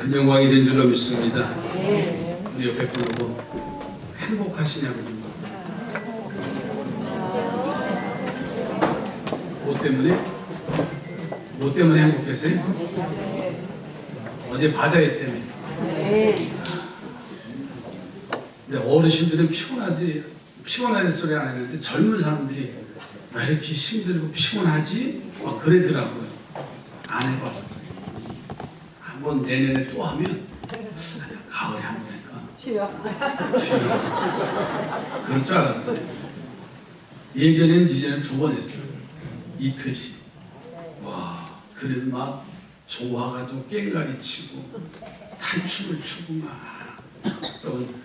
큰 영광이 된 줄로 믿습니다. 우리 옆에 분하고 행복하시냐고 좀. 뭐 때문에? 뭐 때문에 행복했어요? 어제 바자회 때문에. 근데 어르신들은 피곤하지 소리 안 했는데 젊은 사람들이 왜 이렇게 힘들고 피곤하지? 막 그러더라고요. 안 해봐서 그래요. 한번 내년에 또 하면 가을에 한 거니까 쉬어. 그럴 줄 알았어요. 예전에는 1년에 2번 했어요. 이틀씩. 와, 그래도 막 좋아가지고 깽가리 치고 탈춤을 추고 막. 여러분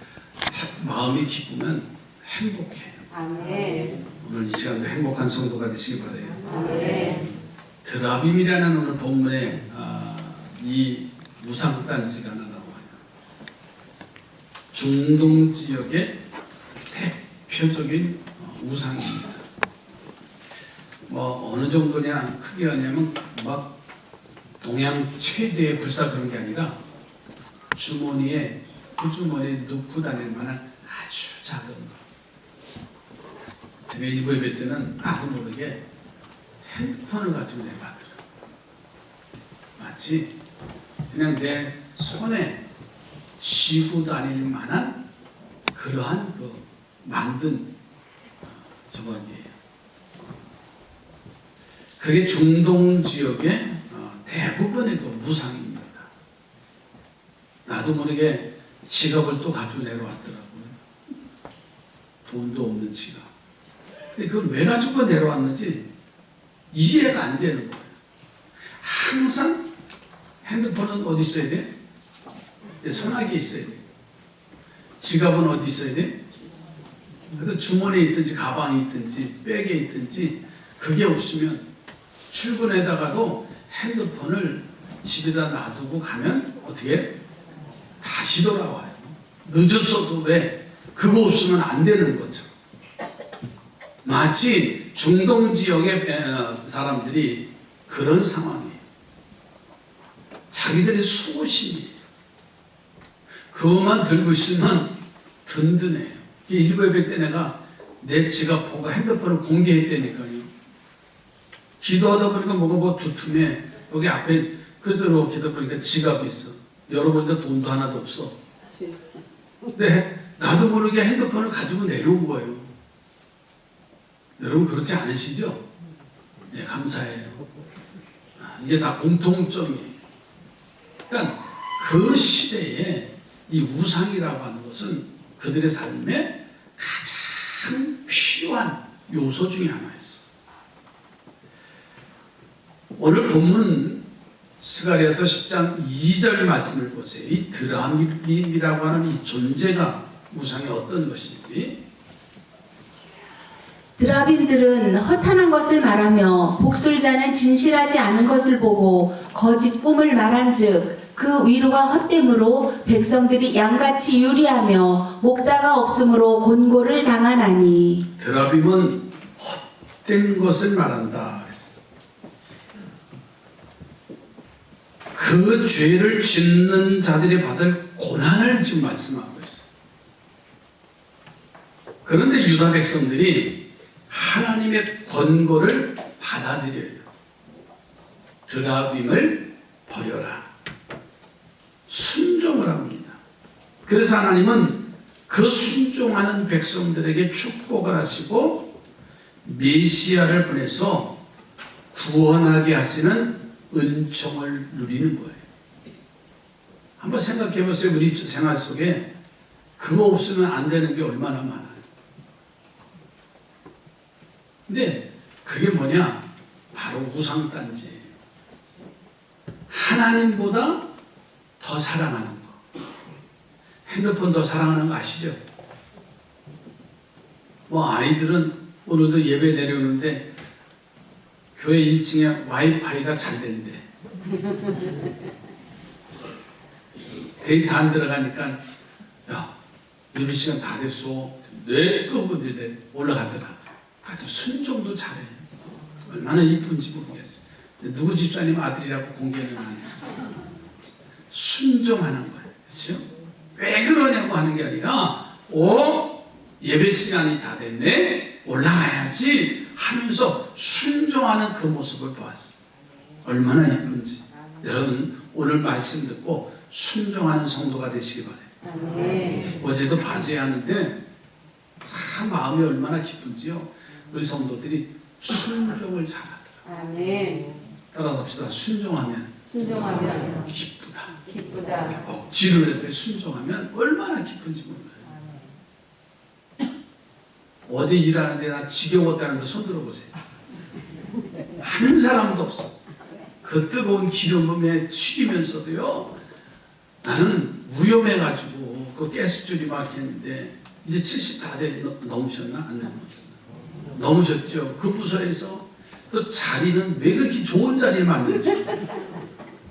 마음이 기쁘면 행복해요. 아멘. 오늘 이 시간도 행복한 성도가 되시기 바라요. 아멘. 드라빔이라는 오늘 본문에 이 우상단지가 하나 나와요. 중동 지역의 대표적인 우상입니다. 뭐 어느 정도냐 크게 하냐면 막 동양 최대의 불사 그런 게 아니라 주머니에 그 주머니에 넣고 다닐 만한 아주 작은 거. 제가 일부 예배 때는 나도 모르게 핸드폰을 가지고 내봐더라고요. 마치 그냥 내 손에 쥐고 다닐 만한 그러한 그 만든 조각이에요. 그게 중동 지역의 대부분의 그 무상입니다. 나도 모르게 지갑을 또 가지고 내려왔더라고요. 돈도 없는 지갑. 근데 그걸 왜 가지고 내려왔는지 이해가 안 되는 거예요. 항상 핸드폰은 어디 있어야 돼? 손아귀에 있어야 돼. 지갑은 어디 있어야 돼? 그래도 주머니에 있든지 가방에 있든지 백에 있든지 그게 없으면 출근에다가도 핸드폰을 집에다 놔두고 가면 어떻게? 다시 돌아와요. 늦었어도 왜? 그거 없으면 안 되는 거죠. 마치 중동 지역의 사람들이 그런 상황이에요. 자기들의 수호신이에요. 그것만 들고 있으면 든든해요. 일부 예배 때 내가 내 지갑 보고 핸드폰을 공개했다니까요. 기도하다 보니까 뭐가 뭐 두툼해. 여기 앞에 그래서 이렇게 하다 보니까 지갑이 있어. 열어보니까 돈도 하나도 없어. 근데 나도 모르게 핸드폰을 가지고 내려온 거예요. 여러분 그렇지 않으시죠? 네, 감사해요. 이게 다 공통점이에요. 그러니까 그 시대에 이 우상이라고 하는 것은 그들의 삶에 가장 필요한 요소 중에 하나였어요. 오늘 본문 스가랴서 10장 2절 말씀을 보세요. 이 드라빔이라고 하는 이 존재가 우상이 어떤 것인지. 드라빔들은 허탄한 것을 말하며 복술자는 진실하지 않은 것을 보고 거짓 꿈을 말한즉 그 위로가 헛됨으로 백성들이 양같이 유리하며 목자가 없으므로 곤고를 당하나니. 드라빔은 헛된 것을 말한다. 그 죄를 짓는 자들이 받을 고난을 지금 말씀하고 있어요. 그런데 유다 백성들이 하나님의 권고를 받아들여요. 드라빔을 버려라. 순종을 합니다. 그래서 하나님은 그 순종하는 백성들에게 축복을 하시고 메시아를 보내서 구원하게 하시는 은총을 누리는 거예요. 한번 생각해 보세요. 우리 생활 속에 그거 없으면 안 되는 게 얼마나 많아요. 근데 그게 뭐냐? 바로 우상단지예요. 하나님보다 더 사랑하는 거. 핸드폰 더 사랑하는 거 아시죠? 뭐 아이들은 오늘도 예배 내려오는데 교회 1층에 와이파이가 잘 된대. 데이터 안 들어가니까 야 예배 시간 다 됐어. 네 끄고 올라가더라. 아주 순종도 잘해. 얼마나 이쁜지 모르겠어. 누구 집사님 아들이라고 공개는 안 해. 순종하는 거예요. 그렇죠? 왜 그러냐고 하는 게 아니라 예배 시간이 다 됐네, 올라가야지 하면서 순종하는 그 모습을 보았어요. 얼마나 예쁜지. 여러분 오늘 말씀 듣고 순종하는 성도가 되시기 바래요. 어제도 바제하는데 참 마음이 얼마나 기쁜지요. 우리 성도들이 순종을 잘하더라. 아멘. 따라갑시다. 순종하면 기쁘다. 억지로 해도 순종하면 얼마나 기쁜지 몰라요. 어제 일하는데 나 지겨웠다는 거 손 들어보세요. 한 사람도 없어. 그 뜨거운 기름에 튀기면서도요, 나는 위험해가지고 그 가스줄이 막혔는데 이제 70 다 넘으셨나? 안 넘으셨죠? 그 부서에서 또 자리는 왜 그렇게 좋은 자리를 만들지?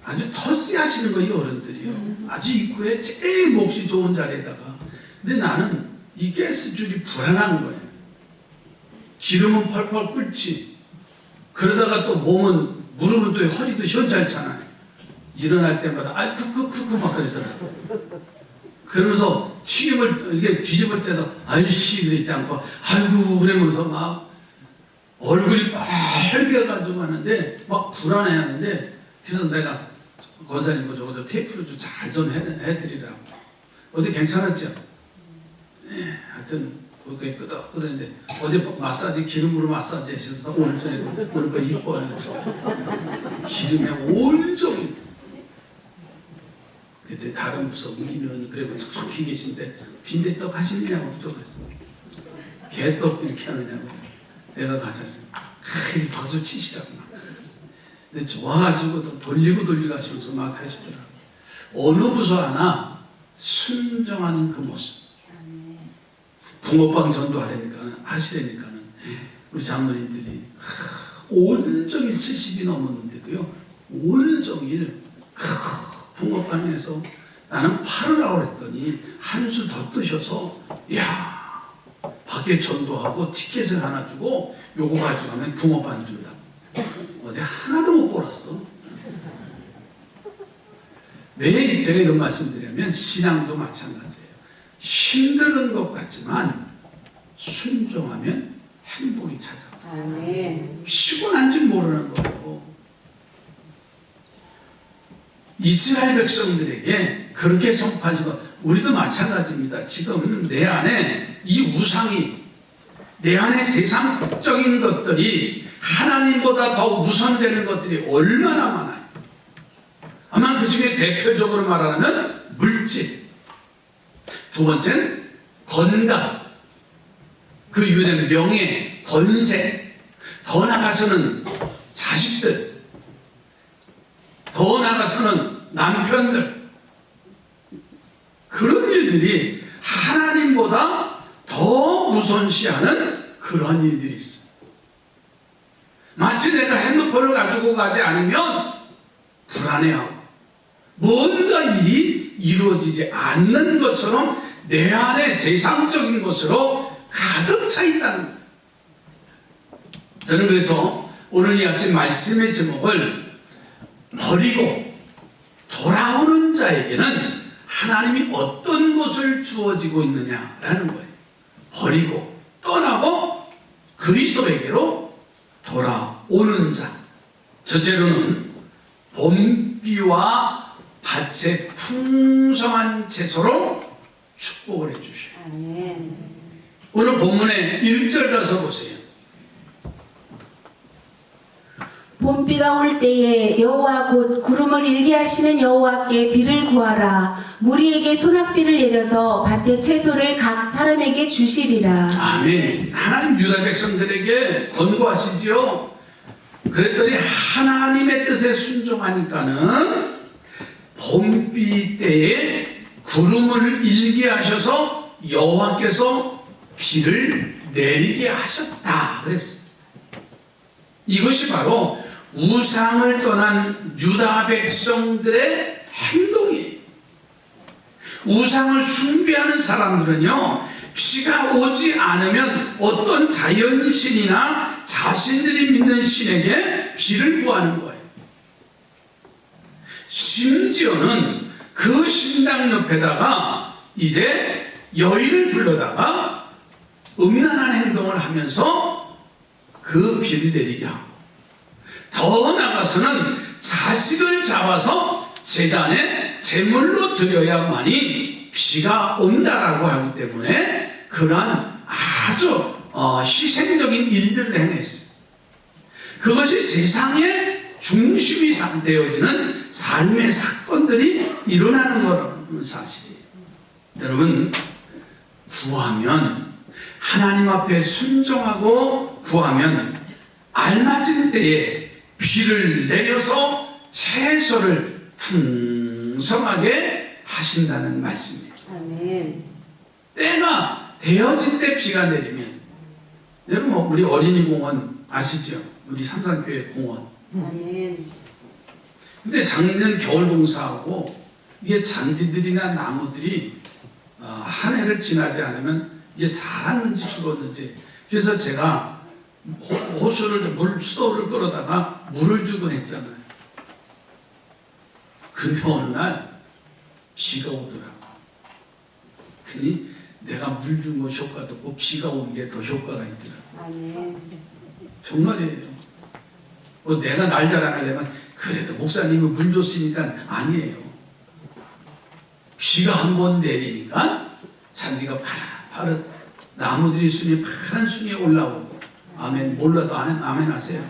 아주 털씨 하시는 거예요, 어른들이요. 아주 입구에 제일 몫이 좋은 자리에다가. 근데 나는 이 가스줄이 불안한 거예요. 기름은 펄펄 끓지. 그러다가 또 몸은, 무릎은 또 허리도 현잘잖아요. 일어날 때마다 크크크크 막 그러더라고요. 그러면서 튀김을 이렇게 뒤집을 때도 아이씨 그러지 않고 아이고 그러면서 막 얼굴이 빨개가지고 하는데 막 불안해하는데, 그래서 내가 권사님 뭐 저거 테이프로 좀 잘 좀 해드리라고. 어제 괜찮았죠? 네, 하여튼 그게 끄덕끄덕했는데 어제 마사지 기름으로 마사지 하셔서 오늘 저녁에 오늘 거 이뻐요. 기름에 온종일. 그때 다른 부서 우기면 그래도 촉촉히 계신데 빈대떡 하시느냐고 부족했어. 개떡 이렇게 하느냐고. 내가 가서 박수 치시라고 막. 근데 좋아가지고 또 돌리고 하시면서 막 하시더라고. 어느 부서 하나 순종하는 그 모습. 붕어빵 하시려니까는 우리 장로님들이 온종일 70이 넘었는데도요, 온종일 붕어빵에서 나는 팔으라고 그랬더니 한술 더 뜨셔서, 이야, 밖에 전도하고 티켓을 하나 주고 요거 가져가면 붕어빵 준다. 어제 하나도 못 벌었어. 왜 제가 이런 말씀드리냐면 신앙도 마찬가지예요. 힘든 것 같지만 순종하면 행복이 찾아와요. 피곤한 줄 모르는 거예요. 이스라엘 백성들에게 그렇게 선포하시고, 우리도 마찬가지입니다. 지금 내 안에 이 우상이, 내 안에 세상적인 것들이 하나님보다 더 우선되는 것들이 얼마나 많아요. 아마 그 중에 대표적으로 말하면 물질, 두 번째는 건강, 그 이후에는 명예, 권세, 더 나아가서는 자식들, 더 나아가서는 남편들, 그런 일들이 하나님보다 더 우선시하는 그런 일들이 있어요. 마치 내가 핸드폰을 가지고 가지 않으면 불안해하고 뭔가 일이 이루어지지 않는 것처럼 내 안에 세상적인 것으로 가득 차 있다는 거예요. 저는 그래서 오늘 이 아침 말씀의 제목을 버리고 돌아오는 자에게는 하나님이 어떤 것을 주어지고 있느냐라는 거예요. 버리고 떠나고 그리스도에게로 돌아오는 자. 첫째로는 봄비와 밭의 풍성한 채소로 축복을 해주셔요. 오늘 본문의 1절 가서 보세요. 봄비가 올 때에 여호와 곧 구름을 일게 하시는 여호와께 비를 구하라. 무리에게 소낙비를 내려서 밭의 채소를 각 사람에게 주시리라. 아멘. 하나님 유다 백성들에게 권고하시지요. 그랬더니 하나님의 뜻에 순종하니까는 봄비 때에 구름을 일게 하셔서 여호와께서 비를 내리게 하셨다 그랬어요. 이것이 바로 우상을 떠난 유다 백성들의 행동이에요. 우상을 숭배하는 사람들은요, 비가 오지 않으면 어떤 자연신이나 자신들이 믿는 신에게 비를 구하는 거예요. 심지어는 그 신당 옆에다가 이제 여인을 불러다가 음란한 행동을 하면서 그 비를 내리게 하고, 더 나아가서는 자식을 잡아서 제단에 제물로 드려야만이 비가 온다라고 하기 때문에 그러한 아주 희생적인 일들을 행했어요. 그것이 세상의 중심이 되어지는 삶의 사건들이 일어나는 거라는 사실이에요. 여러분, 구하면, 하나님 앞에 순종하고 구하면 알맞은 때에 비를 내려서 채소를 풍성하게 하신다는 말씀이에요. 아멘. 때가 되어진 때 비가 내리면, 여러분 우리 어린이 공원 아시죠? 우리 삼산교회 공원. 아멘. 근데 작년 겨울 공사하고 이게 잔디들이나 나무들이 한 해를 지나지 않으면 이게 살았는지 죽었는지, 그래서 제가 호수를 수도를 끌어다가 물을 주곤 했잖아요. 근데 어느 날 비가 오더라고. 그니 내가 물 준 것 효과도 없고 비가 오는 게 더 효과가 있더라고. 아멘. 정말이에요. 뭐 내가 날 자랑하려면 그래도 목사님은 물 줬으니까 아니에요. 비가 한 번 내리니까 잔디가 파릇파릇, 나무들이 순이 파란 순이 올라오고. 아멘. 몰라도 아멘 하세요.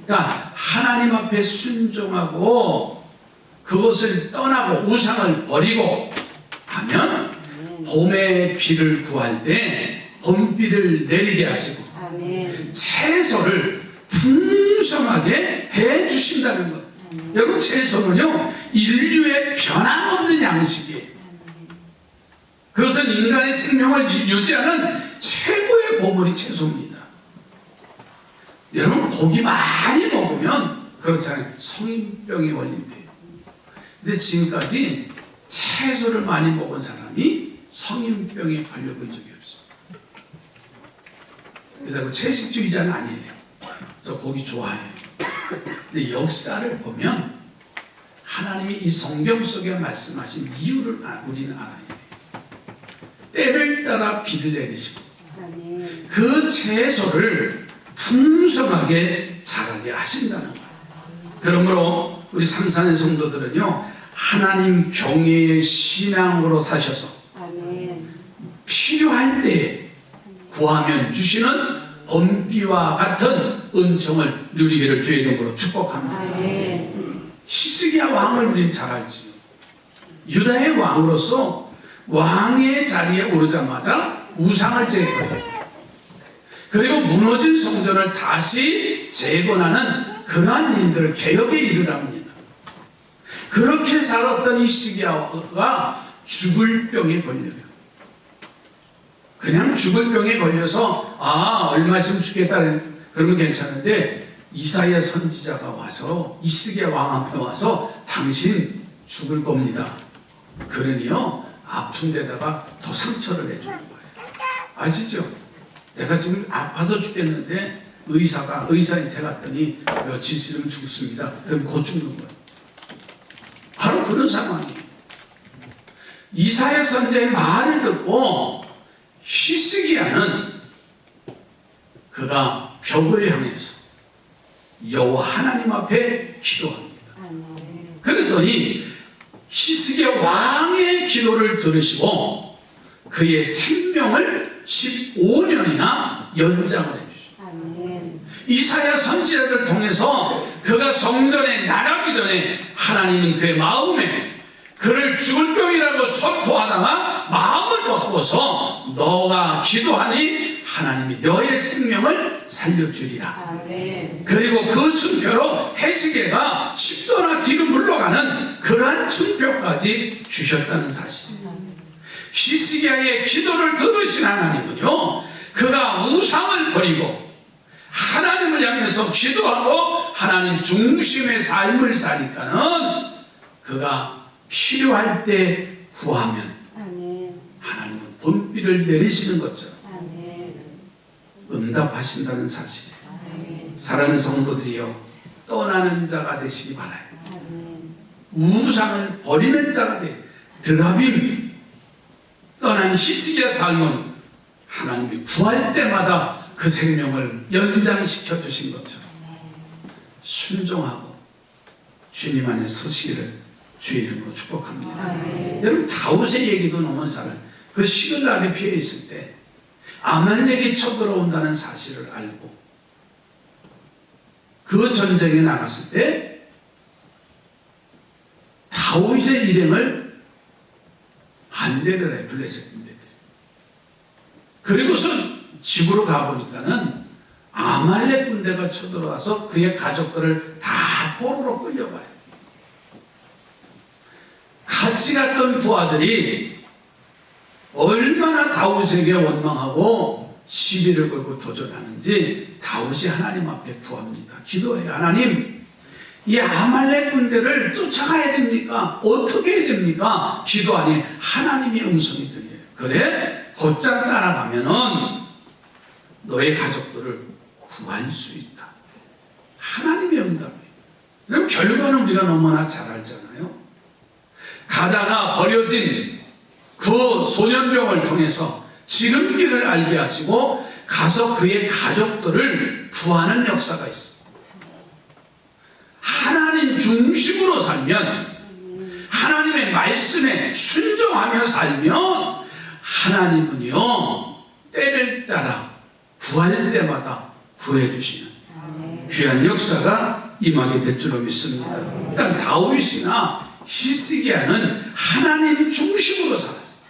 그러니까 하나님 앞에 순종하고 그것을 떠나고 우상을 버리고 하면 봄의 비를 구할 때 봄비를 내리게 하시고 아멘. 채소를 풍성하게 해 주신다는 것. 여러분, 채소는요 인류의 변함없는 양식이에요. 그것은 인간의 생명을 유지하는 최고의 보물이 채소입니다. 여러분, 고기 많이 먹으면 그렇잖아요. 성인병이 걸린대요. 근데 지금까지 채소를 많이 먹은 사람이 성인병에 걸려본 적이 없어요. 그래서 채식주의자는 아니에요. 저 고기 좋아해요. 근데 역사를 보면 하나님이 이 성경 속에 말씀하신 이유를 우리는 알아야 돼요. 때를 따라 비를 내리시고 아멘. 그 채소를 풍성하게 자라게 하신다는 거예요. 그러므로 우리 삼산의 성도들은요, 하나님 경외의 신앙으로 사셔서 아멘. 필요할 때에 구하면 주시는 봄비와 같은 은총을 누리기를 주의 이름으로 축복합니다. 아멘. 히스기야 왕을 우리는 잘 알지요. 유다의 왕으로서 왕의 자리에 오르자마자 우상을 제거해요. 그리고 무너진 성전을 다시 재건하는 그러한 일들을 개혁에 이르랍니다. 그렇게 살았던 히스기야가 죽을 병에 걸려요. 그냥 죽을 병에 걸려서 얼마 있으면 죽겠다 그러면 괜찮은데, 이사야 선지자가 와서 히스기야 왕 앞에 와서 당신 죽을 겁니다. 그러니요 아픈 데다가 더 상처를 해주는 거예요. 아시죠? 내가 지금 아파서 죽겠는데 의사한테 갔더니 며칠 있으면 죽습니다. 그럼 곧 죽는 거예요. 바로 그런 상황이에요. 이사야 선지자의 말을 듣고 히스기야는 그가 벽을 향해서 여호와 하나님 앞에 기도합니다. 아멘. 그랬더니 히스기야 왕의 기도를 들으시고 그의 생명을 15년이나 연장을 해주시고, 아멘. 이사야 선지자를 통해서 그가 성전에 나가기 전에 하나님은 그의 마음에 그를 죽을 병이라고 선포하다가 마음을 바꿔서 너가 기도하니 하나님이 너의 생명을 살려주리라. 아멘. 그리고 그 증표로 히스기야가 10도나 뒤로 물러가는 그러한 증표까지 주셨다는 사실이죠. 히스기야의 기도를 들으신 하나님은요, 그가 우상을 버리고 하나님을 향해서 기도하고 하나님 중심의 삶을 사니까는 그가 필요할 때 구하면 아멘. 하나님은 봄비를 내리시는 것처럼 아멘. 응답하신다는 사실이에요. 아멘. 사랑하는 성도들이여, 떠나는 자가 되시기 바라요. 아멘. 우상을 버리는 자가 돼. 드라빔 떠난 히스기야 삶은 하나님이 구할 때마다 그 생명을 연장시켜 주신 것처럼 순종하고 주님 안에 서시기를 주의 이름으로 축복합니다. 여러분 다윗의 얘기도 너무 잘 알아요. 그 시글락에 피해 있을 때 아말렉이 쳐들어온다는 사실을 알고 그 전쟁에 나갔을 때 다윗의 일행을 반대를 해. 블레셋 군대들이. 그리고서 집으로 가보니까는 아말렉 군대가 쳐들어와서 그의 가족들을 다 포로로 끌려가요. 같이 갔던 부하들이 얼마나 다윗에게 원망하고 시비를 걸고 도전하는지 다윗이 하나님 앞에 구합니다. 기도해요. 하나님, 이 아말렉 군대를 쫓아가야 됩니까? 어떻게 해야 됩니까? 기도하니 하나님의 음성이 들려요. 그래? 곧장 따라가면은 너의 가족들을 구할 수 있다. 하나님의 응답이에요. 그럼 결과는 우리가 너무나 잘 알잖아요. 가다가 버려진 그 소년병을 통해서 지름길을 알게 하시고 가서 그의 가족들을 구하는 역사가 있습니다. 하나님 중심으로 살면, 하나님의 말씀에 순종하며 살면 하나님은요 때를 따라 구할 때마다 구해주시는 귀한 역사가 임하게 될 줄로 믿습니다. 그러니까 다윗이나 히스기야는 하나님 중심으로 살았어요.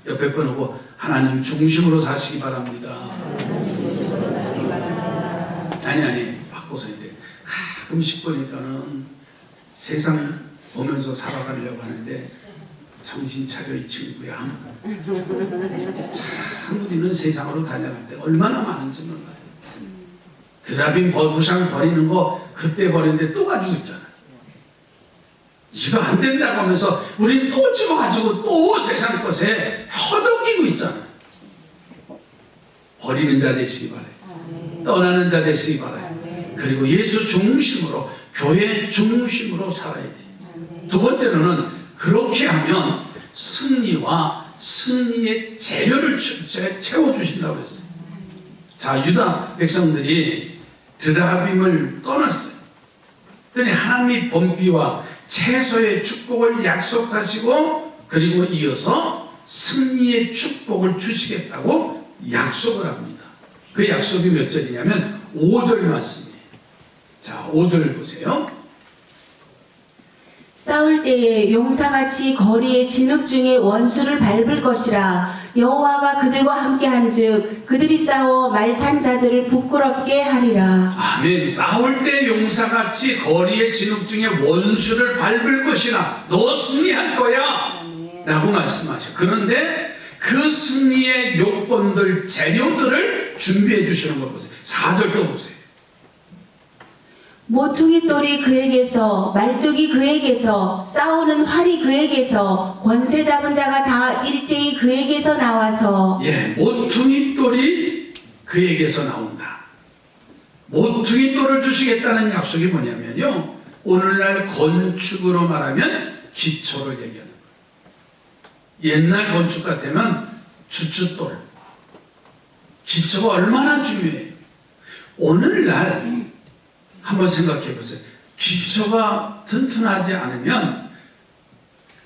옆에 분하고 하나님 중심으로 사시기 바랍니다. 아니 바꿔서 이제 가끔씩 보니까는 세상 보면서 살아가려고 하는데 정신 차려 이 친구야. 참 우리는 세상으로 다녀갈 때 얼마나 많은지 몰라요. 드라빔 부상 버리는 거 그때 버리는데 또 가지고 있잖아. 이거 안 된다고 하면서 우린 또 집어가지고 또 세상 것에 허덕이고 있잖아. 버리는 자 되시기 바라요. 떠나는 자 되시기 바라요. 그리고 예수 중심으로, 교회 중심으로 살아야 돼요. 두 번째로는 그렇게 하면 승리와 승리의 재료를 채워주신다고 했어요. 자, 유다 백성들이 드라빔을 떠났어요. 그랬더니 하나님이 번비와 채소의 축복을 약속하시고 그리고 이어서 승리의 축복을 주시겠다고 약속을 합니다. 그 약속이 몇 절이냐면 5절 말씀이에요. 자, 5절 보세요. 싸울 때에 용사같이 거리의 진흙 중에 원수를 밟을 것이라. 여호와가 그들과 함께한즉 그들이 싸워 말탄 자들을 부끄럽게 하리라. 아멘. 싸울 때 용사같이 거리의 진흙 중에 원수를 밟을 것이라. 너 승리할 거야 라고 말씀하셔. 그런데 그 승리의 요건들, 재료들을 준비해 주시는 걸 보세요. 4절도 보세요. 모퉁이 돌이 그에게서, 말뚝이 그에게서, 싸우는 활이 그에게서, 권세 잡은 자가 다 일제히 그에게서 나와서. 예, 모퉁이 돌이 그에게서 나온다. 모퉁이 돌을 주시겠다는 약속이 뭐냐면요, 오늘날 건축으로 말하면 기초를 얘기하는 거예요. 옛날 건축 같으면 주춧돌, 기초가 얼마나 중요해요. 오늘날 한번 생각해 보세요. 기초가 튼튼하지 않으면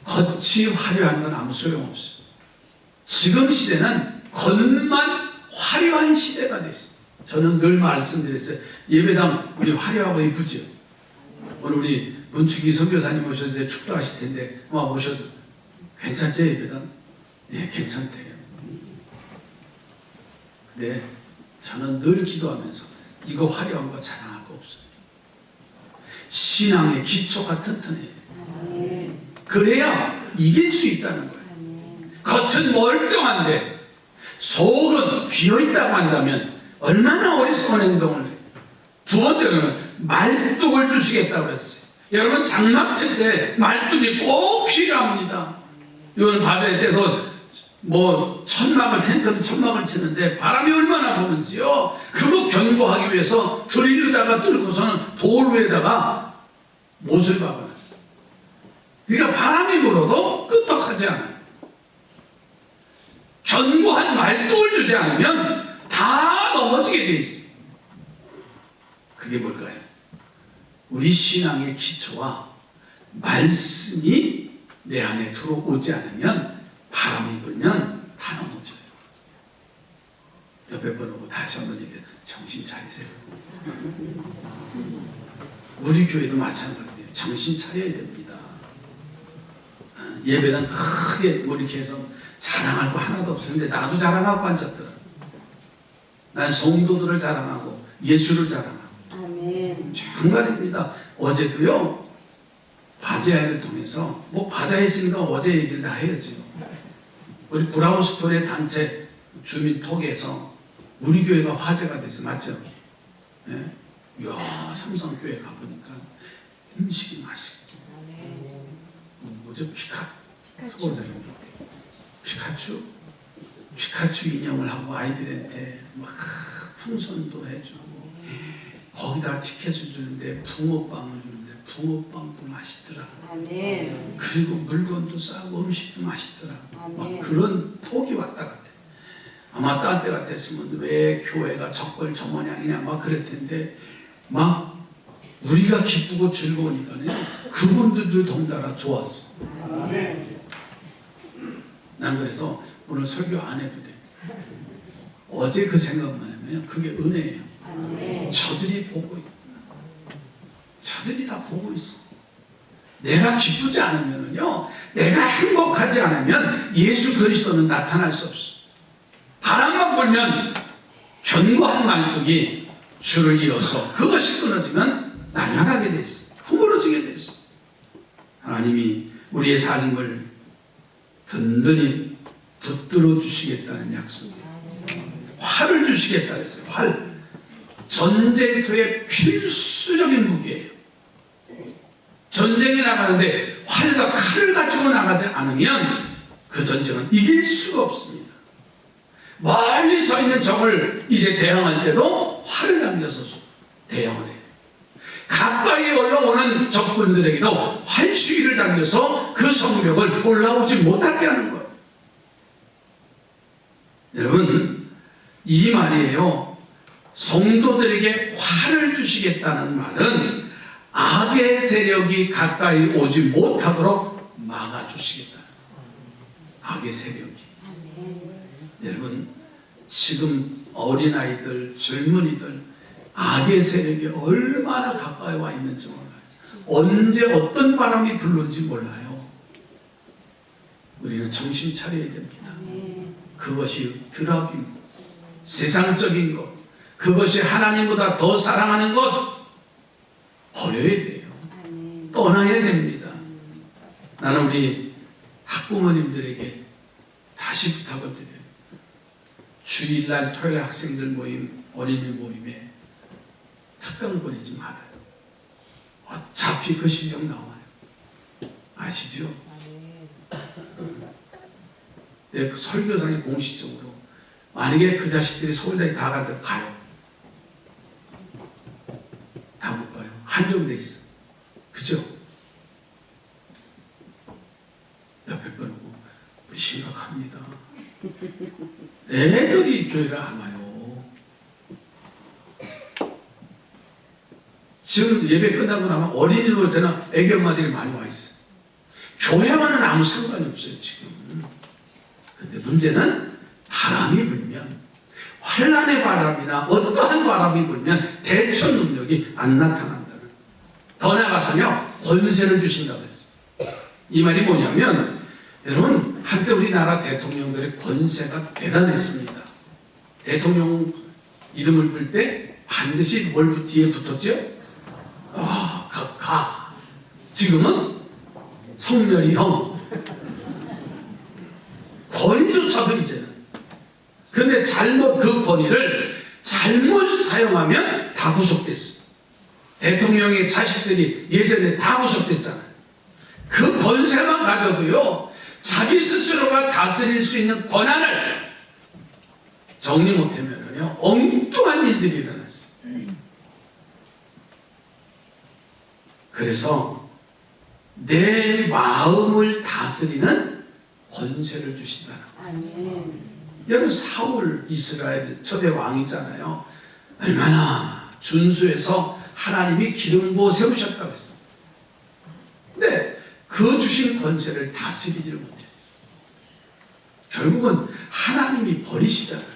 겉이 화려한 건 아무 소용없어요. 지금 시대는 겉만 화려한 시대가 됐어요. 저는 늘 말씀드렸어요. 예배당 우리 화려하고 이쁘죠. 오늘 우리 문축이 선교사님 오셔서 이제 축도하실 텐데 오셔서 괜찮죠 예배당? 네, 괜찮대요. 근데 저는 늘 기도하면서 이거 화려한 거 자랑할 거 없어요. 신앙의 기초가 튼튼해요. 그래야 이길 수 있다는 거예요. 겉은 멀쩡한데 속은 비어있다고 한다면 얼마나 어리석은 행동을 해요. 두 번째로는 말뚝을 주시겠다고 했어요. 여러분 장막 칠 때 말뚝이 꼭 필요합니다. 이거는 바자회 때도 텐트는 천막을 치는데 바람이 얼마나 부는지요. 그거 견고하기 위해서 드릴로다가 뚫고서는 돌 위에다가 못을 박아놨어요. 그러니까 바람이 불어도 끄떡하지 않아요. 견고한 말뚝을 주지 않으면 다 넘어지게 돼 있어요. 그게 뭘까요? 우리 신앙의 기초와 말씀이 내 안에 들어오지 않으면 바람이 불면 다 넘어져요. 옆에 분하고 다시 한번 얘기해요. 정신 차리세요. 우리 교회도 마찬가지예요. 정신 차려야 됩니다. 예배는 크게 우리 교회에서 자랑할 거 하나도 없었는데 나도 자랑하고 앉았더라. 난 성도들을 자랑하고 예수를 자랑하고. 아멘. 정말입니다. 어제도요 바제아를 통해서 뭐 바자했으니까 어제 얘기를 다 해야죠. 우리 브라운스톤의 단체 주민톡에서 우리 교회가 화제가 됐어요. 맞죠? 예? 이야, 삼성교회 가보니까 음식이 맛있고 뭐죠? 피카츄 인형을 하고 아이들한테 막 풍선도 해주고 거기다 티켓을 주는데 붕어빵을 주는데 붕어빵도 맛있더라. 아멘. 그리고 물건도 싸고 음식도 맛있더라. 막 아멘. 그런 톡이 왔다 갔다. 아마 딴 때 같았으면 왜 교회가 적걸저모양이냐 막 그럴 텐데 막 우리가 기쁘고 즐거우니까요 그분들도 덩달아 좋았어. 아멘. 난 그래서 오늘 설교 안 해도 돼. 어제 그 생각만 하면 그게 은혜예요. 아멘. 저들이 보고 있구나. 저들이 다 보고 있어. 내가 기쁘지 않으면요, 내가 행복하지 않으면 예수 그리스도는 나타날 수 없어. 바람만 불면 견고한 말뚝이 줄을 이어서 그것이 끊어지면 날아가게 돼 있어. 흐물어지게 돼 있어. 하나님이 우리의 삶을 든든히 붙들어 주시겠다는 약속이에요. 활을 주시겠다 했어요. 활. 전쟁터의 필수적인 무기예요. 전쟁에 나가는데 활과 칼을 가지고 나가지 않으면 그 전쟁은 이길 수가 없습니다. 멀리 서 있는 적을 이제 대항할 때도 활을 당겨서 대항을 해요. 가까이 올라오는 적군들에게도 활수기를 당겨서 그 성벽을 올라오지 못하게 하는 거예요. 여러분, 이 말이에요. 성도들에게 활을 주시겠다는 말은 악의 세력이 가까이 오지 못하도록 막아주시겠다. 악의 세력이. 여러분, 지금 어린아이들, 젊은이들 악의 세력이 얼마나 가까이 와 있는지 몰라요. 언제 어떤 바람이 불는지 몰라요. 우리는 정신 차려야 됩니다. 그것이 드랍입니다. 세상적인 것, 그것이 하나님보다 더 사랑하는 것 버려야 돼요. 떠나야 됩니다. 나는 우리 학부모님들에게 다시 부탁을 드려요. 주일날 토요일 학생들 모임, 어린이 모임에 특강 벌이지 말아요. 어차피 그 실력 나와요. 아시죠? 내 설교상에 공식적으로 만약에 그 자식들이 서울대에 다 가도 가요. 다 못 가요. 한정돼 있어. 그죠? 옆에 거고 우리 심각합니다. 애들이 교회를 안 와요. 지금 예배 끝나고 나면 어린이들 올 때는 애기 엄마들이 많이 와 있어요. 교회와는 아무 상관이 없어요 지금. 근데 문제는 바람이 불면, 환란의 바람이나 어떠한 바람이 불면 대처 능력이 안 나타난다는. 더 나아가서요, 권세를 주신다고 했어요. 이 말이 뭐냐면, 여러분, 한때 우리나라 대통령들의 권세가 대단했습니다. 대통령 이름을 불 때 반드시 뭘 뒤에 붙었죠? 가. 지금은 성렬이 형. 권위조차도 이제는. 그런데 그 권위를 잘못 사용하면 다 구속됐어. 대통령의 자식들이 예전에 다 구속됐잖아요. 그 권세만 가져도요, 자기 스스로가 다스릴 수 있는 권한을 정리 못하면요, 엉뚱한 일들이 일어났어요. 그래서 내 마음을 다스리는 권세를 주신다는 거예요. 아멘. 여러분 사울 이스라엘 초대 왕이잖아요. 얼마나 준수해서 하나님이 기름 부어 세우셨다고 했어요. 근데 그 주신 권세를 다스리지를 못했어요. 결국은 하나님이 버리시잖아요.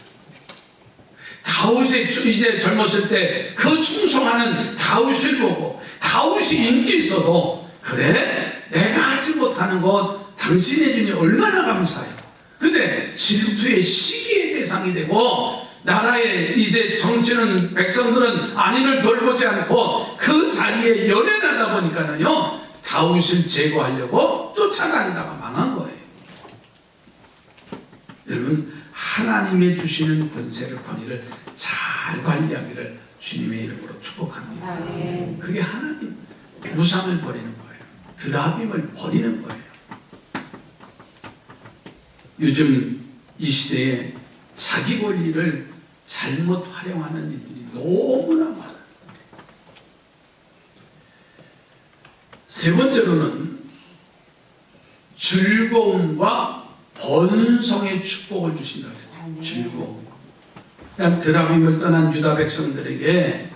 다윗이 이제 젊었을 때 그 충성하는 다윗을 보고 다윗이 인기 있어도 그래 내가 하지 못하는 것 당신이 해주니 얼마나 감사해요. 근데 질투의 시기의 대상이 되고 나라의 이제 정치는 백성들은 안위를 돌보지 않고 그 자리에 연연하다 보니까는요 다윗을 제거하려고 쫓아다니다가 망한 거예요. 여러분 하나님의 주시는 권세를 권위를 잘 관리하기를 주님의 이름으로 축복합니다. 아멘. 그게 하나님 우상을 버리는 거예요. 드라빔을 버리는 거예요. 요즘 이 시대에 자기 권리를 잘못 활용하는 일들이 너무나 많아요. 세 번째로는 즐거움과 번성의 축복을 주신다 그랬어요. 즐거움. 그다음 드라빔을 떠난 유다 백성들에게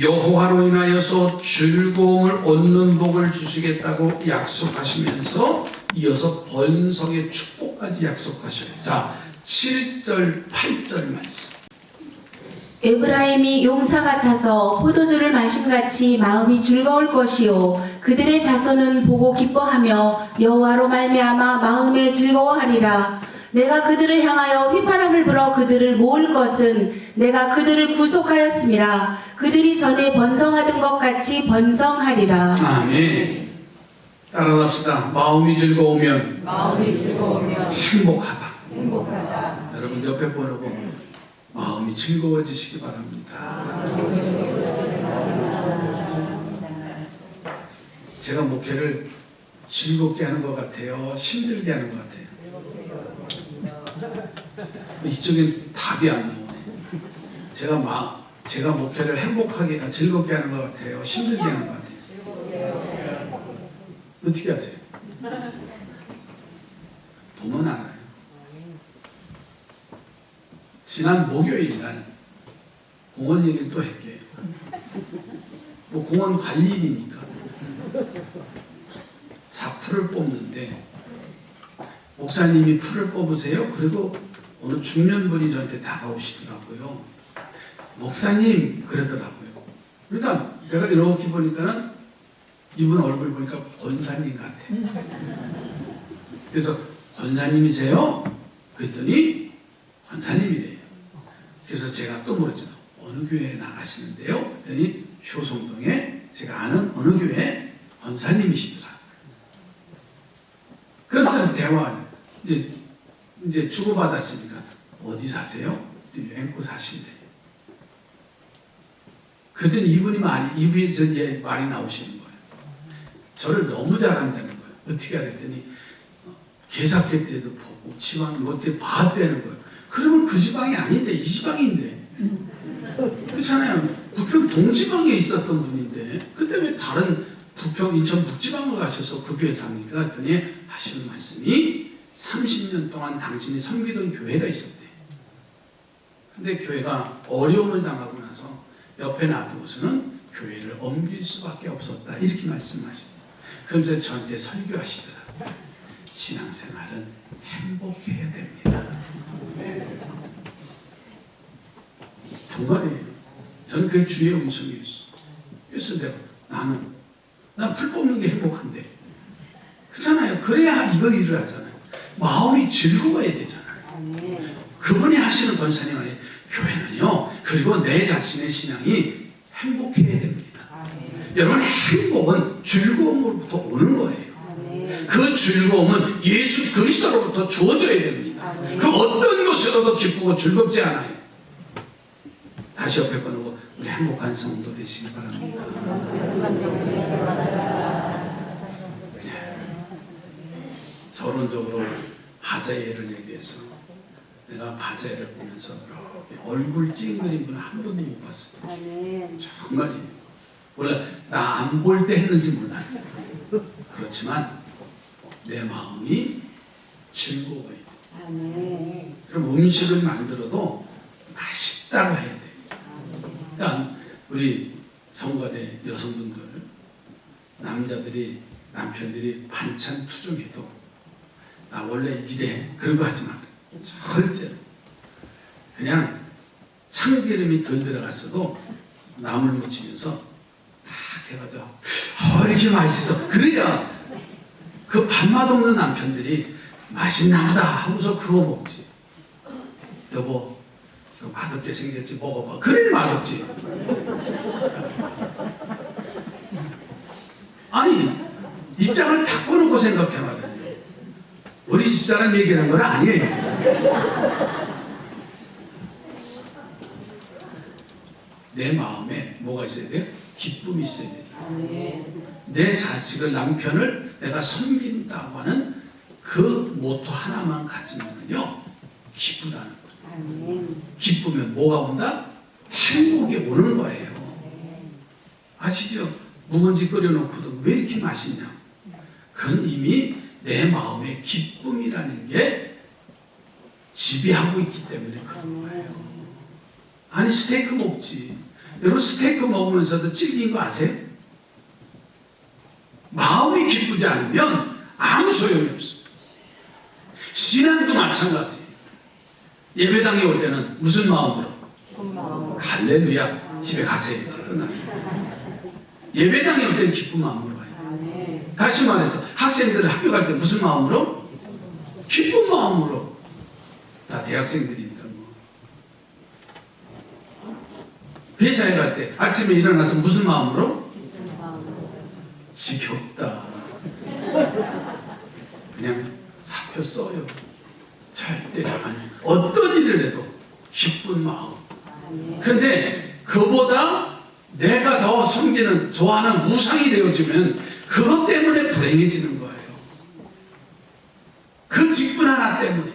여호와로 인하여서 즐거움을 얻는 복을 주시겠다고 약속하시면서 이어서 번성의 축복까지 약속하셔요. 자, 7절, 8절 말씀. 에브라임이 용사 같아서 포도주를 마심같이 마음이 즐거울 것이요 그들의 자손은 보고 기뻐하며 여호와로 말미암아 마음에 즐거워하리라. 내가 그들을 향하여 휘파람을 불어 그들을 모을 것은 내가 그들을 구속하였음이라. 그들이 전에 번성하던 것 같이 번성하리라. 아멘. 따라합시다. 마음이 즐거우면 마음이 즐거우면 행복하다. 행복하다. 여러분 옆에 보고 마음이 즐거워지시기 바랍니다. 제가 목회를 즐겁게 하는 것 같아요? 힘들게 하는 것 같아요? 이쪽엔 답이 안 나오네. 제가 목회를 행복하게, 즐겁게 하는 것 같아요? 힘들게 하는 것 같아요? 어떻게 하세요? 보면 알아요. 지난 목요일 날 공원 얘기를 또 할게요. 뭐 공원 관리인이니까 풀을 뽑는데 목사님이 풀을 뽑으세요. 그리고 어느 중년 분이 저한테 다가오시더라고요. 목사님 그러더라고요. 그러니까 내가 이렇게 보니까는 이분 얼굴 보니까 권사님 같아. 그래서 권사님이세요? 그랬더니 권사님이래요. 그래서 제가 또 물었죠. 어느 교회에 나가시는데요? 그랬더니 효성동에 제가 아는 어느 교회 권사님이시더라. 그래서 대화 이제 주고받았으니까 어디 사세요? 앵코 사신대. 그랬더니 이분이 말이 나오시는 거예요. 저를 너무 잘한다는 거예요. 어떻게 하랬더니 계사회 때도 보고 지방 롯데 봤다는 거예요. 그러면 그 지방이 아닌데 이 지방인데 그렇잖아요. 부평 동지방에 있었던 분인데 근데 왜 다른 부평 인천 북지방을 가셔서 그 교회 다닙니까? 했더니 하시는 말씀이 30년 동안 당신이 섬기던 교회가 있었대요. 근데 교회가 어려움을 당하고 나서 옆에 놔두고서는 교회를 옮길 수밖에 없었다. 이렇게 말씀하셔요. 그러면서 저한테 설교하시더라고요. 신앙생활은 행복해야 됩니다. 정말이에요. 저는 그게 주의 음성이었어. 그래서 난 풀 뽑는 게 행복한데. 그렇잖아요. 그래야 이거 일을 하잖아요. 마음이 즐거워야 되잖아요. 그분이 하시는 권사님 아니에요. 교회는요. 그리고 내 자신의 신앙이 행복해야 됩니다. 여러분 행복은 즐거움으로부터 오는 거예요. 그 즐거움은 예수 그리스도로부터 주어져야 됩니다. 그 어떤 것으로도 기쁘고 즐겁지 않아요. 다시 옆에 거놓고 우리 행복한 성도 되시기 바랍니다. 서론적으로 바자회를 얘기해서 내가 바자회를 보면서 이렇게 얼굴 찡그린 분을 한 번도 못 봤어요. 정말이에요. 원래 나 안 볼 때 했는지 몰라요. 그렇지만 내 마음이 즐거워야 돼. 아멘. 그럼 음식을 만들어도 맛있다고 해야 돼. 그러니까 우리 성가대 여성분들, 남자들이, 남편들이 반찬 투정해도 나 원래 이래 그런 거 하지 마. 절대로. 그냥 참기름이 덜 들어갔어도 나물 무치면서 딱 해가지고 이렇게 맛있어. 그래야 그 밥맛 없는 남편들이 맛있나 보다 하고서 그거 먹지. 여보 이거 맛없게 생겼지 먹어봐. 그래 맛없지. 아니 입장을 바꿔놓고 생각해 말이야. 우리 집사람 얘기하는 건 아니에요. 내 마음에 뭐가 있어야 돼요? 기쁨이 있어야 돼요. 아멘. 내 자식을, 남편을 내가 섬긴다고 하는 그 모토 하나만 가지면요 기쁘다는 거예요. 아멘. 기쁘면 뭐가 온다? 행복이 오는 거예요. 아시죠? 묵은지 끓여놓고도 왜 이렇게 맛있냐? 그건 이미 내 마음의 기쁨이라는 게 지배하고 있기 때문에 그런 거예요. 아니 스테이크 먹지. 여러분 스테이크 먹으면서도 질긴 거 아세요? 마음이 기쁘지 않으면 아무 소용이 없어. 신앙도 마찬가지. 예배당에 올 때는 무슨 마음으로? 기쁜 마음으로. 할렐루야. 집에 가세요. 이제 끝났어요. 예배당에 올 때는 기쁜 마음으로 가요. 아멘. 다시 말해서 학생들은 학교 갈 때 무슨 마음으로? 기쁜 마음으로. 다 대학생들이니까 뭐. 회사에 갈 때 아침에 일어나서 무슨 마음으로? 기쁜 마음으로. 지겹다. 그냥 사표 써요. 절대 아니. 어떤 일을 해도 기쁜 마음. 아멘. 근데 그보다 내가 더 섬기는 좋아하는 우상이 되어지면 그것 때문에 불행해지는 거예요. 그 직분 하나 때문에,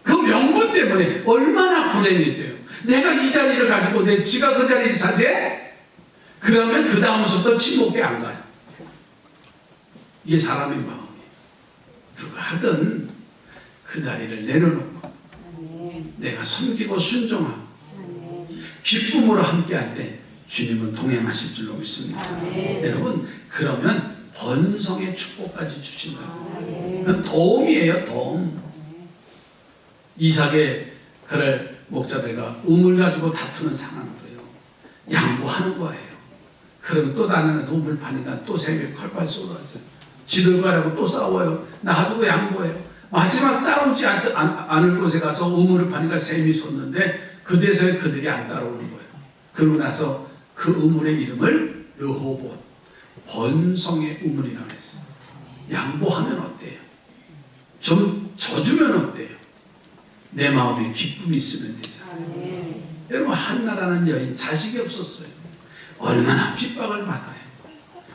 그 명분 때문에 얼마나 불행해져요. 내가 이 자리를 가지고 내 지가 그 자리를 차지해? 그러면 그 다음부터 침묵에 안 가요. 이게 사람의 마음이에요. 누가 하든 그 자리를 내려놓고 아멘. 내가 섬기고 순종하고 아멘. 기쁨으로 함께할 때 주님은 동행하실 줄로 믿습니다. 아멘. 여러분 그러면 번성의 축복까지 주신다. 아멘. 그건 도움이에요. 도움. 이삭의 그를 목자들과 우물 가지고 다투는 상황도요. 양보하는 거예요. 그러면 또 다른 우물 파니까 또 새벽 컬팔 쏟아져. 지들 가라고 또 싸워요. 놔두고 양보해요. 마지막 따라오지 않을 곳에 가서 우물을 파니까 샘이 솟는데 그제서야 그들이 안 따라오는 거예요. 그러고 나서 그 우물의 이름을 르호봇, 번성의 우물이라고 했어요. 양보하면 어때요? 좀 져주면 어때요? 내 마음에 기쁨이 있으면 되잖아요. 아멘. 여러분 한나라는 여인 자식이 없었어요. 얼마나 핍박을 받아요.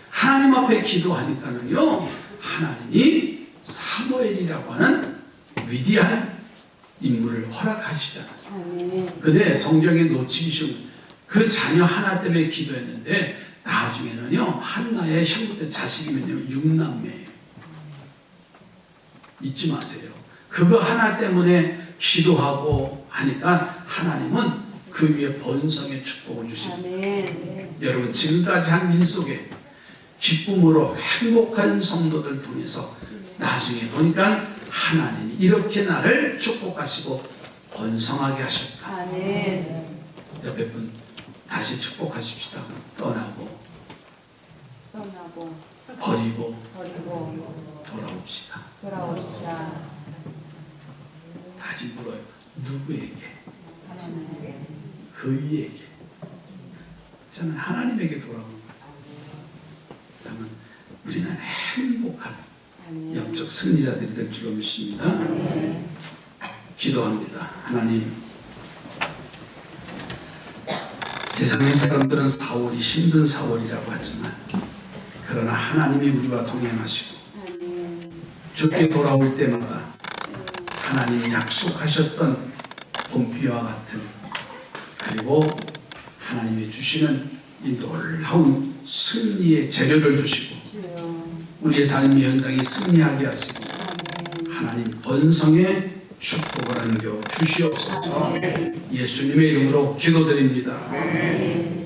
하나님 앞에 기도하니까는요 하나님이 사무엘이라고 하는 위대한 인물을 허락하시잖아요. 아멘. 근데 성경에 놓치기 쉬운 그 자녀 하나 때문에 기도했는데 나중에는요 한나의 형제 자식이면요 6남매예요. 잊지 마세요. 그거 하나 때문에 기도하고 하니까 하나님은 그 위에 번성의 축복을 주십니다. 아멘. 여러분 지금까지 한 일 속에 기쁨으로 행복한 성도들 통해서 나중에 보니까 하나님이 이렇게 나를 축복하시고 번성하게 하셨다. 아멘. 옆에 분 다시 축복하십시다. 떠나고 떠나고 버리고 버리고 돌아옵시다. 돌아옵시다. 다시 물어요. 누구에게? 하나님에게. 그이에게. 저는 하나님에게 돌아오는 거죠. 그러면 우리는 행복한 아멘. 영적 승리자들이 될 줄로 믿습니다. 아멘. 기도합니다. 하나님, 세상의 사람들은 4월이 힘든 4월이라고 하지만 그러나 하나님이 우리와 동행하시고 아멘. 주께 돌아올 때마다 하나님이 약속하셨던 봄비와 같은 그리고 하나님이 주시는 이 놀라운 승리의 재료를 주시고 주여. 우리의 삶의 현장이 승리하게 하시고 아멘. 하나님 번성의 축복을 안겨 주시옵소서. 예수님의 이름으로 기도드립니다. 아멘.